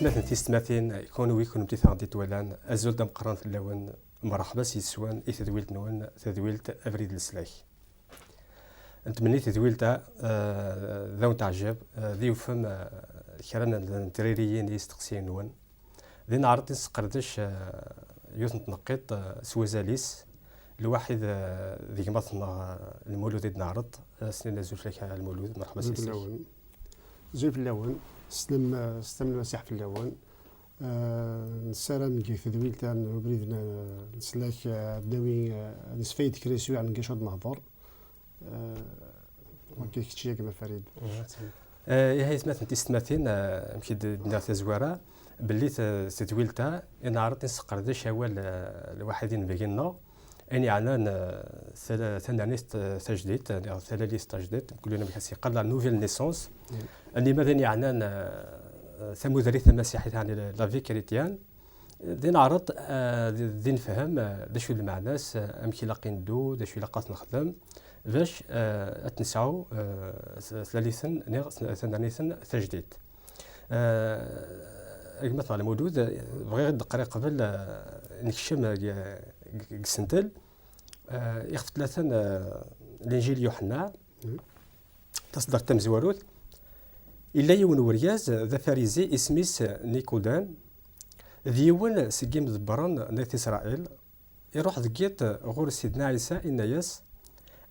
مثلا تيستماثين يكونوا ويكونوا امتثال دي تولان ازول دم قران في اللون مرحبا سيسوان تذويلت نون تذويلت افريد السلاك انت مني تذويلتا ذو تعجب ذي وفم كرانا الدراريين يستقسين نون ذي نعرض نسقردش يوث نتنقيط سوازاليس الواحد ذي مثلا المولود نعرض سنين زول فيك المولود مرحبا سيسوان زول في اللون سلم المسيح في اللون نسالم كي تدويل تاع بريد نسلاك بداوي نسفيد كريسيو عن كيشود نهضر وكي كتشي كما فريد هي سمعت انت استماتين مشي دار تزواره باللي تدويل تاع انا عرفت نسقردش هو الواحدين بينا اني عنان ثلاث تجديد ثلاث تجديد كلنا بحسي قال نوفيل نيسونس اني مثلا عنان ثمودريث المسيحي يعني لا في كريتيان دين عرض دين فهم داش المعناس امكي لاقين دو داش لاقات نخدم باش اتنسعوا ثلاثا تجديد مثلا المولود بغي غير دقيقه قبل نكشم قسنتل يخف ثلاثا الانجيل يوحنا تصدر تمزوروت إلا يون ورياز ذا فاريزي اسميس نيكودان ذيون سجيم ذبران نايت إسرائيل يروح ذكيت غور سيدنا عيسى إناياس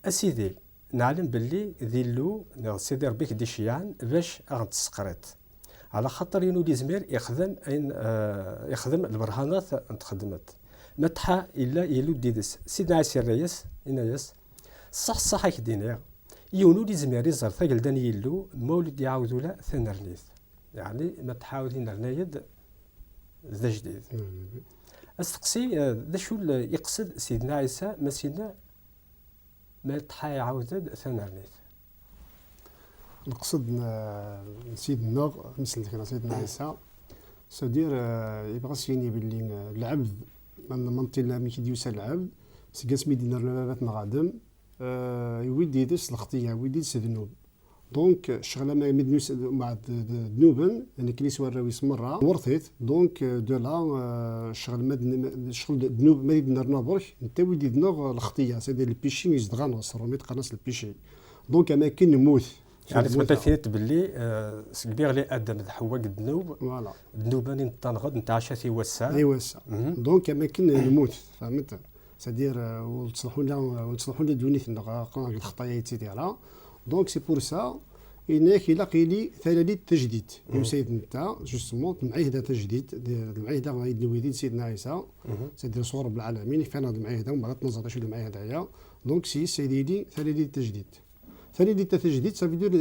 أسيدي نعلم باللي ذيلو سيدي ربيك دي شيعان باش أغنتسقريت على خاطر ينو ليزمير يخدم البرهانات نتخدمت متحا إلا يلو ديدس سيدنا عيسى الرئيس إناياس صح يكدينيا يونو لي زميري زار ثقل دان يلو مولد يعاودوا لا ثنرنيث يعني ما تحاولين نرنايد ذا جديد استقسي ذا شو يقصد سيدنا عيسى ما سيدنا ما تحا يعاود ثنرنيث نقصد سيدنا مثل كان سيدنا عيسى سدير يبغى سيني باللي العبد من منطي لا مي كيديوسا العبد سكاس مي دينا ربابات نغادم يودي يدس الخطيه ويدي يدس الذنوب دونك الشغله ما مدنوس مع ذنوبا يعني كليس وراويس مره ورثيت دونك دو لا الشغل ما الشغل الذنوب ما يدنا برك انت ودي دنا الخطيه سيدي البيشي يزدغانوس رمي تقنص البيشي دونك اماكن نموت يعني تمثلت باللي كبير لي ادم حواق الذنوب فوالا الذنوب اللي تنغض نتعشى في وسع يوسع دونك اماكن نموت فهمت سادير وتصلحوا لنا دونيتنا الخطايا ديالها دونك سي بور سا انك يلاقي لي ثلاثه تجديد يسيد نتا جوستمون المعاهده تجديد المعاهده غايد نويدين سيدنا عيسى سادير صور بالعالمين فين هذه المعاهده ومن بعد تنظر شو المعاهده هي دونك سيدي لي ثلاثه تجديد ثلاثه تجديد سافيدير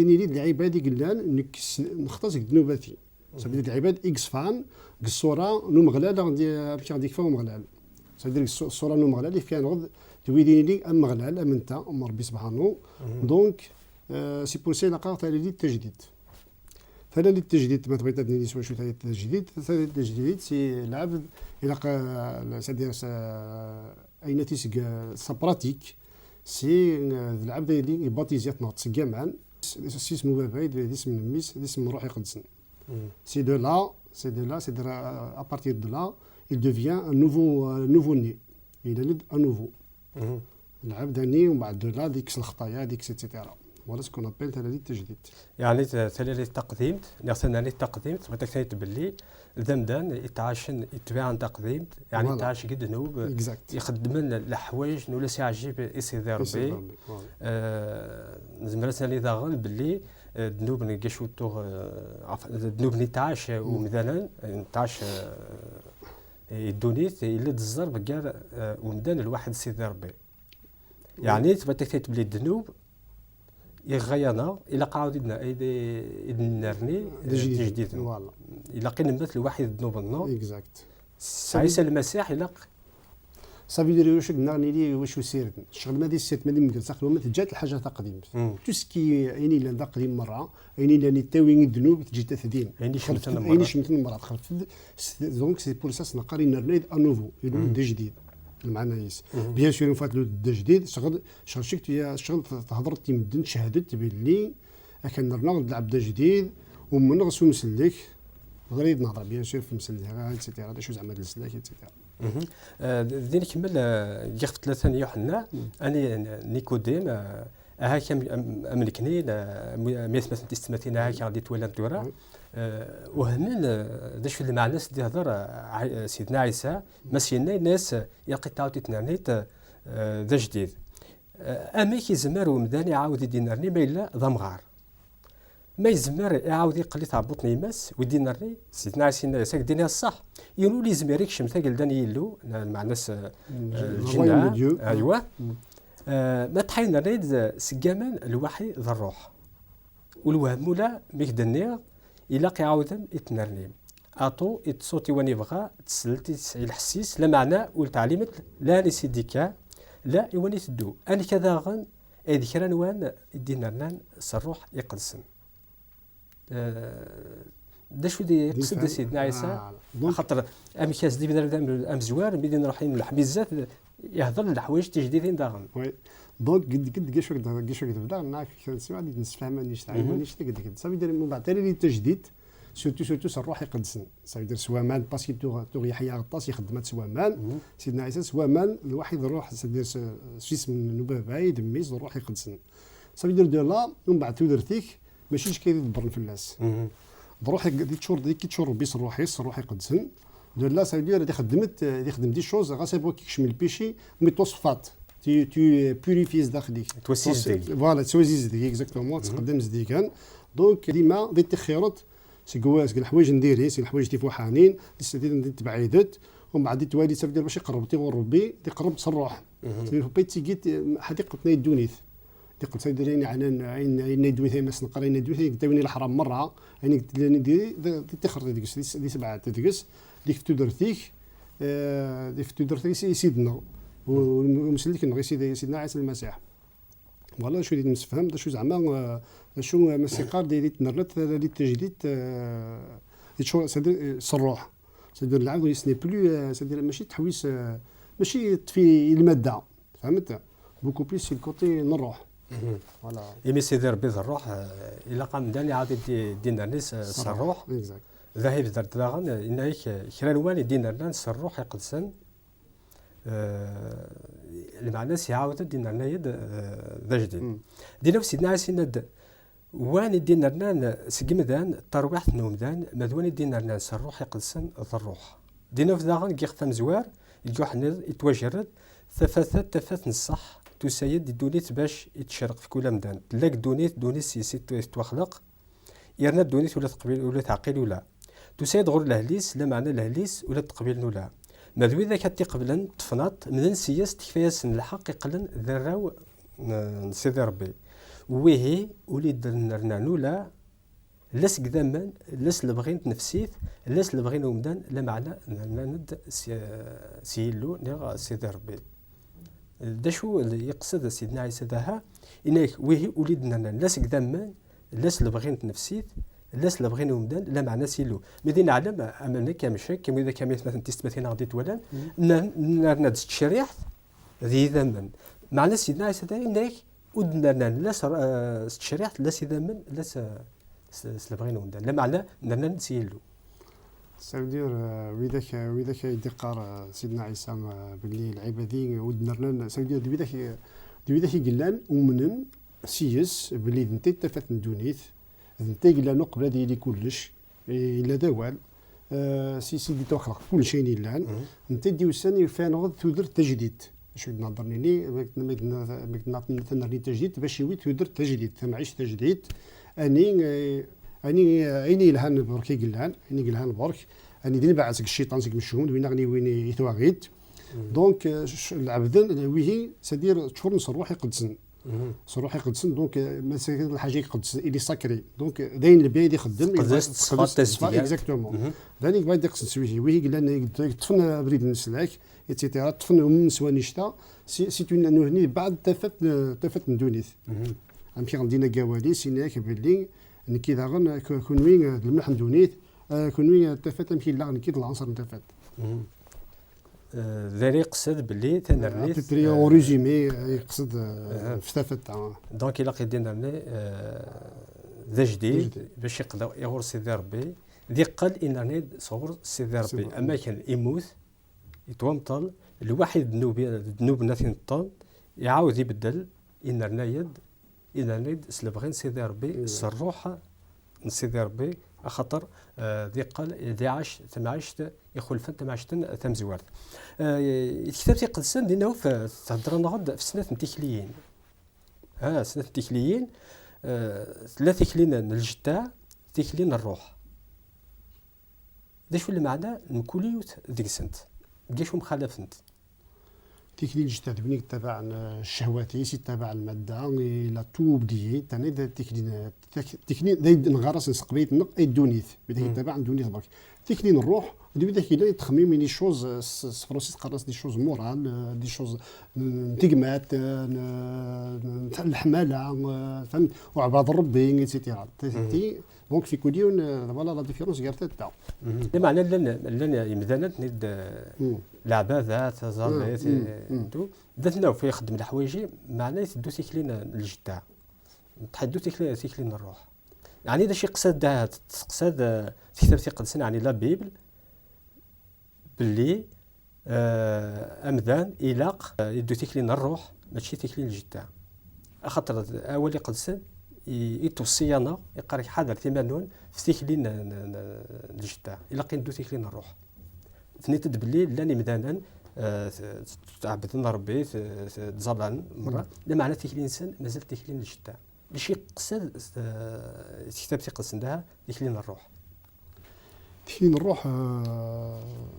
اني العباد قلان نختص ذنوباتي سافيدير العباد اكس فان الصوره نو مغلال غادي فهم مغلال سادير الصوره نو مغلال اللي فيها نغض تويديني لي ام مغلال ام انت ام ربي سبحانه دونك سي بور سي لاقا ثلاثه التجديد ثلاثه التجديد ما تبغي تدير شو ثلاثه التجديد ثلاثه التجديد سي العبد يلاقى سادير اين تيسق سا براتيك سي العبد اللي يباتيزيات نوت سكامان سي اسمه باباي اسم الميس اسم الروح القدس سي دو لا سي à partir de là il devient un nouveau-né il est un nouveau العبد هني ومن بعد لا ديك الخطايا ديك سيتيرا ولا سكون ابل ثلاثه التجديد يعني ثلاثه التقديم نغسلنا التقديم تبغيت باللي ذمدان يتعاشن يتبع تقديم يعني يتعاش قد ذنوب يخدم الحوايج ولا سي عجيب يسيدي ربي زمرتنا لي ضاغن باللي ذنوب نقشوتو ذنوب نتعاش ومثلا نتعاش الدونيت الا تزر بكار ومدان الواحد سيدي ربي يعني تبغيت باللي الذنوب يغيانا الى قاعدنا نرني تجديد فوالا الى قينا مثل واحد ذنوبنا اكزاكت عيسى المسيح الى صافي يدير واش قلنا لي واش سير الشغل ما دي السيت ما دي مقل ساخلو ما تجات الحاجه تقديم تسكي يعني لا قديم مره يعني لا تاوين الذنوب تجي تثدين يعني شمت المره خلف دونك سي بور سا سنقاري نرنيد انوفو يدير جديد المعنى يس بيان سور فات له جديد شغل شكت يا شغل تهضر تيمدن شهدت باللي كان نرنا عبد جديد ومن غسو مسلك غير نهضر بيان سور في مسلك ايتترا هذا شو زعما السلاك ايتترا دين كمل يخف ثلاثة يوحنا اني نيكوديم هاكا املكني ميت مثلا تستمتين هاكا غادي تولى دورا وهمن داش المعنى سدي هضر سيدنا عيسى مسينا الناس يلقي تعاود تنرنيت ذا جديد امي كيزمر ومداني عاود يدينرني ما الا ضمغار ما يزمر يعاود يقلي تعبطني يماس ويدينرني سيدنا عيسى ساك دينها الصح يقولوا لي زمر يكشم ثقل داني يلو المعنى الجنة ايوا ما تحين نريد سقامان الوحي ذا الروح والوهم ولا ميكدنيغ إلا قيعاودن يتنرنيم أطو يتصوتي واني بغا تسلتي تسعي الحسيس لا معنى والتعليمت لا نسيديكا لا يواني تدو أنا كذا غن ذكران وان يدينرنان سروح يقدسن دا شو دي قصد سيدنا عيسى خاطر أمكاس دي بدر أم زوار بدين رايحين الحميزات يهضر الحوايج تجديدين داغن دونك قد كاش تبدا معاك كنسمع غادي نتفاهم نيش تعلم نيش قد صافي يدير من بعد تاني التجديد سورتو الروح يقدسن صافي يدير سوامان باسكو تو يحيى غطاس يخدمات سوامان سيدنا عيسى سوامان الواحد الروح سيدير سيس من نوبه بعيد ميز الروح يقدسن صافي يدير لا ومن بعد تودرتيك ماشي كاين تبر في الناس الروح ديك تشور بيس الروح يقدسن دو لا صافي يدير خدم دي شوز غا سي بو كيكش من البيشي مي توصفات tu purifies داخليك توسيز فوالا توسيز ديك اكزاكتومون تقدم زديكان دونك ديما دي تخيرات سي كواس الحوايج نديري سي الحوايج تفوحانين ندير تبعيدت ومن بعد توالي صافي دير باش قربتي وربي تقرب تصرح في بيتي جيت حديقه الدونيث ديك تديريني عين ندوي ثاني الناس نقرا ندوي ثاني داويني الحرام مره يعني قلت لي نديري تخرج ديك سبعه تدقس ديك تدرتيك ديك تدرتيك سيدنا ومسلك انه سيدنا عيسى المسيح فوالا شو اللي نفهم شو زعما شو موسيقار ديال تنرت ديال التجديد شو الروح سيدير العقل يسني بلو سيدير ماشي تحويس ماشي في الماده فهمت بوكو بليس في الكوتي الروح فوالا ايمي سيدير بيض الروح الا قام داني عاد دينا الناس الروح ذاهب درت داغن انك كرانوان دينا الناس الروح يقدسن المعنى سيعاود دينا لنا يد ذا جديد دينا سيدنا عيسى ند وان دينا لنا سقمدان ترويح نومدان مدوان دينا لنا الروح يقدسن الروح دينا في ذاغن كيختم زوار يجوحني يتواجرد ثفثت نصح تسيد الدونيت باش يتشرق في كل مدان تلاك دونيت سيسي تخلق يرنا الدونيت ولا تقبيل ولا تعقيل ولا تسيد غير الهليس لا معنى الهليس ولا تقبيل ولا ماذا إذا كانت قبلا تفنط من نسياس تكفياس الحق يقلن ذراو نسيدي ربي وهي وليد نرنانو لا لاس قداما لاس اللي بغيت نفسيت لاس اللي بغينا ومدان لا معنى ند سيلو نيغ سيدي ربي دا شو اللي يقصد سيدنا عيسى داها انك وهي وليد نرنان لاس قداما لاس اللي بغيت نفسيت الناس اللي بغينا ومدان لا معنى سيلو مدينا نعلم امامنا كمشاك كما اذا كان مثلا تستمتين غادي تولان نرنا تشريح ذي ذمن معنى سيدنا عيسى دا انك ودنا لا تشريح لا سيدمن لا اللي بغينا ومدان لا معنى نرنا نسيلو سيدير ويداك يدقر سيدنا عيسى باللي العبادي ودنا سيدير ويداك قلان ومنن سيس باللي انت تفات ندونيت انت قلنا نقبل ديالي كلش الا دوال سيدي تخلق كل شيء لله انت دي وساني فانغ تودر تجديد شو نهضرني لي نهضرني تجديد باش يوي تودر تجديد معيش تجديد اني لهان بركي قلان اني قلان برك اني ديني بعثك الشيطان سيك مشهود وين يتواغيت دونك العبدان ويهي سدير تشور نص الروح يقدسن صروح يقدسن دونك مثلا الحاجه يقدس اللي ساكري دونك داين البيد يخدم قدس الصفات التسبيح اكزاكتومون ذلك بعد يقصد سويه وي قال لنا طفن بريد النسلاك ايتترا طفن من سوا نشتا سي انه هني بعد تفت من دونيث امشي غندينا كوالي سيناك باللي نكي داغن كون وين الملح دونيث كون وين تفت امشي لا نكي العنصر تفت ذري يقصد باللي تنرنيت بري اون ريزومي يقصد فتفت دونك الا قيدين رني ذا جديد باش يقدر يغور سيدي ربي ذي قال انرنيت صور سيدي ربي اما كان يموت يتومطل الواحد ذنوب ناثين الطن يعاود يبدل انرنايد سلبغين سيدي ربي الروح سيدي ربي خاطر ذي قال ذي عاش تمعشت يخلفن تمعشت تمزوارت الكتاب تيقدسن لانه تهضرنا غد في سنه التكليين سنه التكليين لا تكلين الجتاع تكلين الروح ذا شو المعنى نكوليوت ديك سنت كاش مخالفنت تكلين الجتاع بنيك تبع الشهواتي سي تبع الماده لا تو بدي تاني تكلين ذا نغرس نسقبيت نق اي دونيث بدك تبع دونيث برك تكلين الروح بدك الى تخميم لي شوز فرونسيس قرص دي شوز مورال دي شوز تقمات الحماله فهمت وعباد ربي ايتترا دونك في كوليون فوالا لا ديفيرونس قالت تا بمعنى لن يمدانات ند العبادات زاليت تو داتنا في يخدم الحوايج معناه تدو تكلين الجداع تحدو تكلين الروح يعني هذا شي قصد كتاب تيقدسنا يعني لا بيبل باللي امذان الاق يدو تكلين الروح ماشي تكلين الجداع خاطر اولي قدسن يتوصينا يقرا حاضر تيمانون في تكلين الجداع الا قندو تكلين الروح ثنيت باللي لاني مدانا تعبدنا ربي تزرعن مره لا معنى تكلين الانسان مازال تكلين الجداع باش يقصد الكتاب تيقصد لها تكلين الروح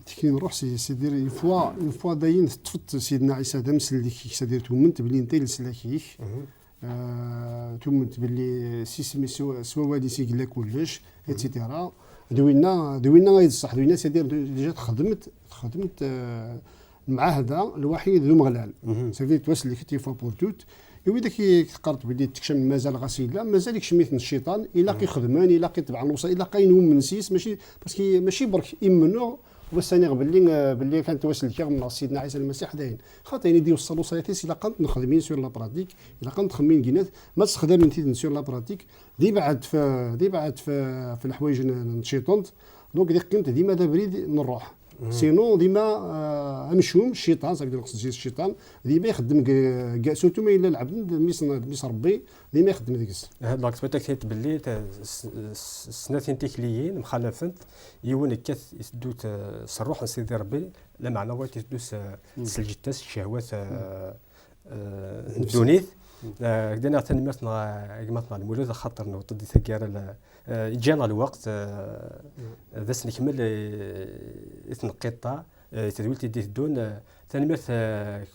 تكلين الروح سي دير اون فوا داين تفت سيدنا عيسى دمس اللي كيسدير تومنت بلي انت لسلاكيك تومنت باللي سي سوا والي سي قال كلش ايتترا دوينا غير صح دوينا سيدير ديجا خدمت المعاهده الوحيد ذو مغلال سافي توصل لك تي فوا بور توت وي داك قررت بلي تكشم مازال غسيل لا مازال يكشميت الشيطان الا كيخدمان الا كيتبع الوصايا الا كاينهم من سيس ماشي باسكو ماشي برك يمنو وسانيغ باللي كانت توصل لك من سيدنا عيسى المسيح داين خاطر يدي يوصلوا صياتيس الا كنت نخدمين سور لا براتيك الا كنت خمين كينات ما تستخدم انت سور لا براتيك دي بعد في الحوايج نشيطونت دونك ديك كنت ديما دا بريد نروح سينو ديما امشوم الشيطان صافي نقصد الشيطان ديما يخدم كاع سورتو ما الا العبد ميس ربي ديما يخدم ديك هاد لاكت بتاك باللي سنتين تكليين مخالفنت يون كات يسدوت صروح سيدي ربي لا معنى واش يسدوس سلجتاس الشهوات دونيث قدرنا تنمرتنا قمتنا المولود خاطر نوطد ثقيره جانا الوقت ذا نكمل يتنقطع تدويل تدي دون تنمرت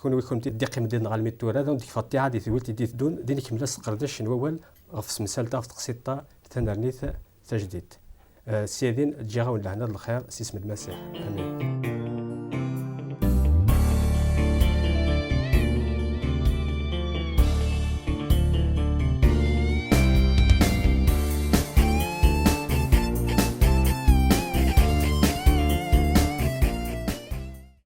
كون ويكون تدي قيم ديال نغال ميتور هذا وديك فاطي عادي تدويل تدي دون دي نكمل سقرداش نوال غفس مسالتا في تقسيطه تنرنيث تجديد سيدين تجاونا لهنا الخير سي اسم المسيح امين.